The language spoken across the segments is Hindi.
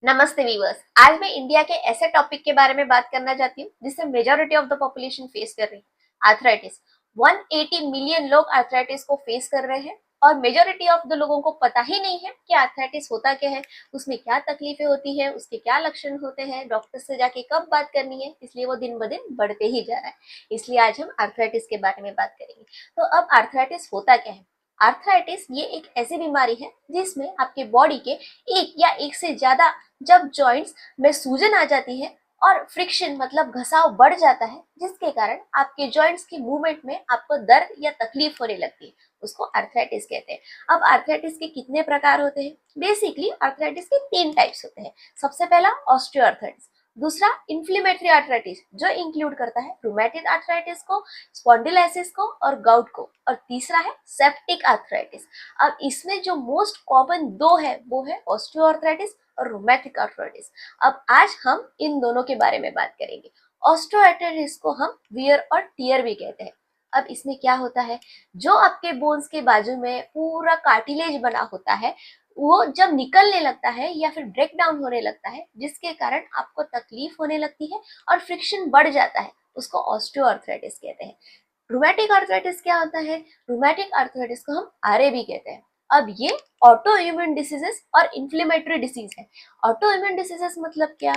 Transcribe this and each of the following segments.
नमस्ते वीवर्स। आज मैं इंडिया के ऐसे टॉपिक के बारे में बात करना चाहती हूँ जिससे majority of the population face कर रही है, आर्थराइटिस। 180 मिलियन लोग आर्थराइटिस को फेस कर रहे हैं और मेजॉरिटी ऑफ द लोगों को पता ही नहीं है कि आर्थराइटिस होता क्या है, उसमें क्या तकलीफें होती है, उसके क्या लक्षण होते हैं, डॉक्टर से जाके कब बात करनी है। इसलिए वो दिन ब दिन बढ़ते ही जा रहा है। इसलिए आज हम आर्थराइटिस के बारे में बात करेंगे। तो अब आर्थराइटिस होता क्या है? आर्थराइटिस ये एक ऐसी बीमारी है जिसमें आपके बॉडी के एक या एक से ज्यादा जब जॉइंट्स में सूजन आ जाती है और फ्रिक्शन मतलब घसाव बढ़ जाता है, जिसके कारण आपके जॉइंट्स की मूवमेंट में आपको दर्द या तकलीफ होने लगती है, उसको आर्थराइटिस कहते हैं। अब आर्थराइटिस के कितने प्रकार होते हैं? बेसिकली आर्थराइटिस के 3 टाइप्स होते हैं। सबसे पहला ऑस्टियोआर्थराइटिस, दूसरा इन्फ्लेमेटरी आर्थराइटिस जो इंक्लूड करता है रूमेटिक आर्थराइटिस को, स्पॉन्डिलाइसिस को और गाउट को, और तीसरा है सेप्टिक आर्थराइटिस। अब इसमें जो मोस्ट कॉमन दो है वो है ऑस्टियोआर्थराइटिस और रूमेटिक आर्थराइटिस। अब आज हम इन दोनों के बारे में बात करेंगे। ऑस्टियोआर्थराइटिस को हम वियर और टियर भी कहते हैं। अब इसमें क्या होता है, जो आपके बोन्स के बाजू में पूरा कार्टिलेज बना होता है वो जब निकलने लगता है या फिर ब्रेक डाउन होने लगता है, जिसके कारण आपको तकलीफ होने लगती है और फ्रिक्शन बढ़ जाता है, उसको ऑस्टियोआर्थराइटिस कहते हैं। रूमेटिक आर्थराइटिस क्या होता है? रूमेटिक आर्थराइटिस को हम आरए भी कहते हैं। अब ये ऑटो इम्यून डिसीजेस और इन्फ्लेमेटरी डिसीज है। ऑटो इम्यून डिसीजेस मतलब क्या?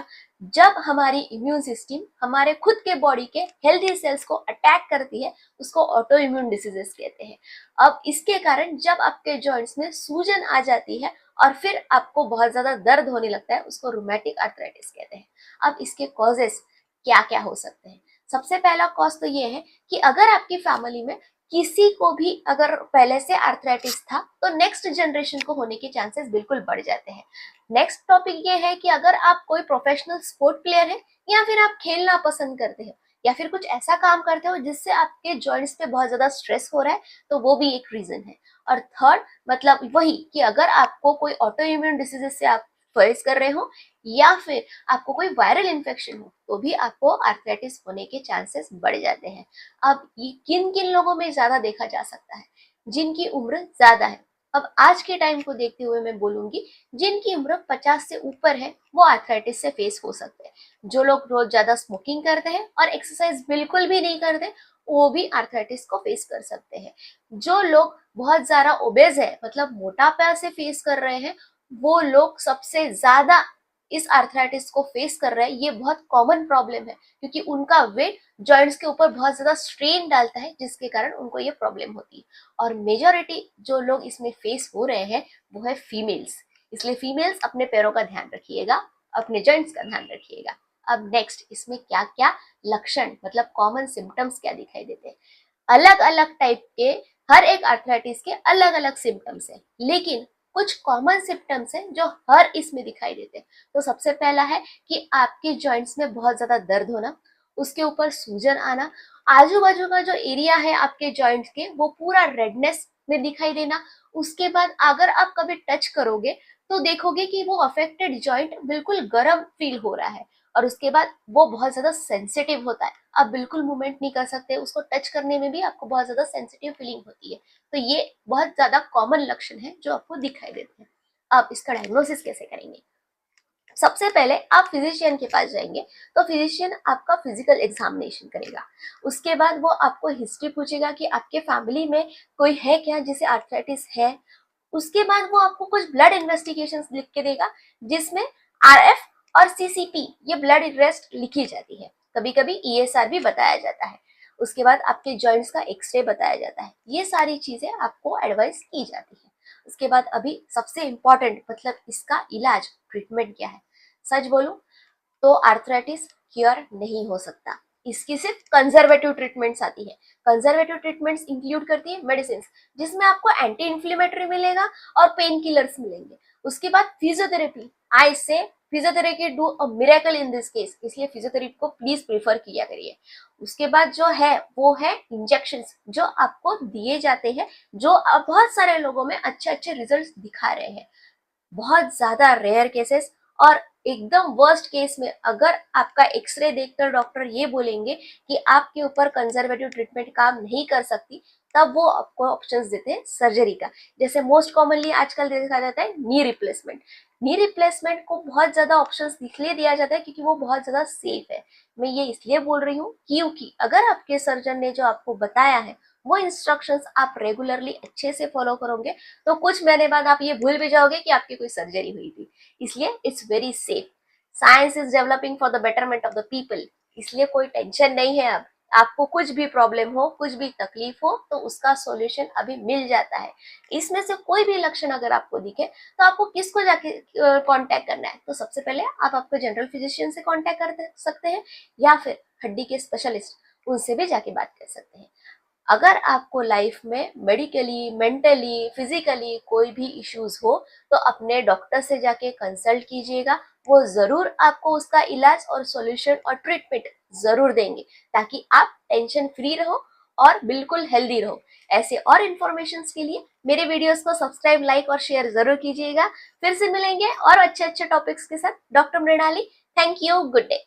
जब हमारी इम्यून सिस्टम हमारे खुद के बॉडी के हेल्दी सेल्स को अटैक करती है, उसको ऑटो इम्यून डिसीजेस कहते हैं। अब इसके कारण जब आपके जॉइंट्स में सूजन आ जाती है और फिर आपको बहुत ज्यादा दर्द होने लगता है, उसको रूमेटिक आर्थराइटिस कहते हैं। अब इसके कॉजेस क्या क्या हो सकते हैं? सबसे पहला कॉज तो ये है कि अगर आपकी फैमिली में किसी को भी अगर पहले से आर्थराइटिस था तो नेक्स्ट जनरेशन को होने के चांसेस बिल्कुल बढ़ जाते हैं। नेक्स्ट टॉपिक ये है कि अगर आप कोई प्रोफेशनल स्पोर्ट प्लेयर है या फिर आप खेलना पसंद करते हो या फिर कुछ ऐसा काम करते हो जिससे आपके जॉइंट्स पे बहुत ज्यादा स्ट्रेस हो रहा है, तो वो भी एक रीजन है। और थर्ड मतलब वही कि अगर आपको कोई ऑटो इम्यून डिसीजेस से आप फेस कर रहे हो या फिर आपको कोई वायरल इन्फेक्शन हो, तो भी आपको आर्थराइटिस होने के चांसेस बढ़ जाते हैं। अब ये किन किन लोगों में ज्यादा देखा जा सकता है? जिनकी उम्र ज्यादा है। अब आज के टाइम को देखते हुए मैं बोलूंगी जिनकी उम्र 50 से ऊपर है वो आर्थराइटिस से फेस हो सकते हैं। जो लोग रोज ज्यादा स्मोकिंग करते हैं और एक्सरसाइज बिल्कुल भी नहीं करते, वो भी आर्थराइटिस को फेस कर सकते हैं। जो लोग बहुत ज्यादा ओबेज है मतलब मोटापा से फेस कर रहे हैं, वो लोग सबसे ज्यादा इस आर्थराइटिस को फेस कर रहे हैं। ये बहुत कॉमन प्रॉब्लम है क्योंकि उनका वेट जॉइंट्स के ऊपर बहुत ज्यादा स्ट्रेन डालता है, जिसके कारण उनको ये प्रॉब्लम होती है। और मेजॉरिटी जो लोग इसमें फेस हो रहे हैं वो है फीमेल्स। इसलिए फीमेल्स अपने पैरों का ध्यान रखिएगा, अपने जॉइंट्स का ध्यान रखिएगा। अब नेक्स्ट, इसमें क्या क्या लक्षण मतलब कॉमन सिम्टम्स क्या दिखाई देते हैं? अलग अलग टाइप के हर एक आर्थराइटिस के अलग अलग सिम्टम्स हैं, लेकिन कुछ कॉमन सिम्टम्स हैं जो हर इसमें दिखाई देते हैं। तो सबसे पहला है कि आपके जॉइंट्स में बहुत ज्यादा दर्द होना, उसके ऊपर सूजन आना, आजू बाजू का जो एरिया है आपके जॉइंट्स के वो पूरा रेडनेस में दिखाई देना। उसके बाद अगर आप कभी टच करोगे तो देखोगे कि वो अफेक्टेड जॉइंट बिल्कुल गर्म फील हो रहा है, और उसके बाद वो बहुत ज्यादा सेंसिटिव होता है, आप बिल्कुल मूवमेंट नहीं कर सकते, उसको टच करने में भी आपको बहुत ज्यादा सेंसिटिव फीलिंग होती है। तो ये बहुत ज्यादा कॉमन लक्षण है जो आपको दिखाई देते हैं। अब इसका डायग्नोसिस कैसे करेंगे? सबसे पहले आप फिजिशियन के पास जाएंगे तो फिजिशियन आपका फिजिकल एग्जामिनेशन करेगा। उसके बाद वो आपको हिस्ट्री पूछेगा कि आपके फैमिली में कोई है क्या जिसे आर्थराइटिस है। उसके बाद वो आपको कुछ ब्लड इन्वेस्टिगेशंस लिख के देगा, जिसमें आरएफ और सीसीपी ये ब्लड रेस्ट लिखी जाती है, कभी कभी ईएसआर भी बताया जाता है। उसके बाद आपके जॉइंट्स का एक्सरे बताया जाता है। ये सारी चीजें आपको एडवाइस की जाती है। उसके बाद अभी सबसे इम्पोर्टेंट मतलब इसका इलाज ट्रीटमेंट क्या है? सच बोलूं तो आर्थराइटिस क्योर नहीं हो सकता, इसकी सिर्फ कंजर्वेटिव ट्रीटमेंट्स आती है। कंजर्वेटिव ट्रीटमेंट्स इंक्लूड करती है मेडिसिन, जिसमें आपको एंटी इन्फ्लेमेटरी मिलेगा और पेन किलर्स मिलेंगे। उसके बाद फिजियोथेरेपी, आई से physiotherapy do a miracle in this case, इसलिए फिजियोथेरेपी को प्लीज प्रीफर किया करिए। उसके बाद जो है वो है इंजेक्शंस जो आपको दिए जाते हैं, जो अब बहुत सारे लोगों में अच्छे अच्छे रिजल्ट्स दिखा रहे हैं। बहुत ज्यादा रेयर केसेस और एकदम वर्स्ट केस में अगर आपका एक्सरे देखकर डॉक्टर ये बोलेंगे कि आपके ऊपर कंजर्वेटिव ट्रीटमेंट काम नहीं कर सकती, तब वो आपको ऑप्शंस देते हैं सर्जरी का। जैसे मोस्ट कॉमनली आजकल देखा जाता है नी रिप्लेसमेंट। नी रिप्लेसमेंट को बहुत ज्यादा ऑप्शंस इसलिए दिया जाता है क्योंकि वो बहुत ज्यादा सेफ है। मैं ये इसलिए बोल रही हूँ क्योंकि अगर आपके सर्जन ने जो आपको बताया है वो इंस्ट्रक्शंस आप रेगुलरली अच्छे से फॉलो करोगे तो कुछ महीने बाद आप ये भूल भी जाओगे कि आपकी कोई सर्जरी हुई थी। इसलिए it's very safe. Science is developing for the betterment of the people, इसलिए कोई टेंशन नहीं है। अब आपको कुछ भी प्रॉब्लम हो, कुछ भी तकलीफ हो तो उसका सॉल्यूशन अभी मिल जाता है। इसमें से कोई भी लक्षण अगर आपको दिखे तो आपको किसको जाके कांटेक्ट करना है? तो सबसे पहले आप आपके जनरल फिजिशियन से कांटेक्ट कर सकते हैं या फिर हड्डी के स्पेशलिस्ट उनसे भी जाके बात कर सकते हैं। अगर आपको लाइफ में मेडिकली, मेंटली, फिजिकली कोई भी इश्यूज हो तो अपने डॉक्टर से जाके कंसल्ट कीजिएगा। वो जरूर आपको उसका इलाज और सॉल्यूशन और ट्रीटमेंट जरूर देंगे ताकि आप टेंशन फ्री रहो और बिल्कुल हेल्दी रहो। ऐसे और इन्फॉर्मेशन के लिए मेरे वीडियोस को सब्सक्राइब, लाइक और शेयर जरूर कीजिएगा। फिर से मिलेंगे और अच्छे अच्छे टॉपिक्स के साथ। Doctor Mrinali, thank you, good day.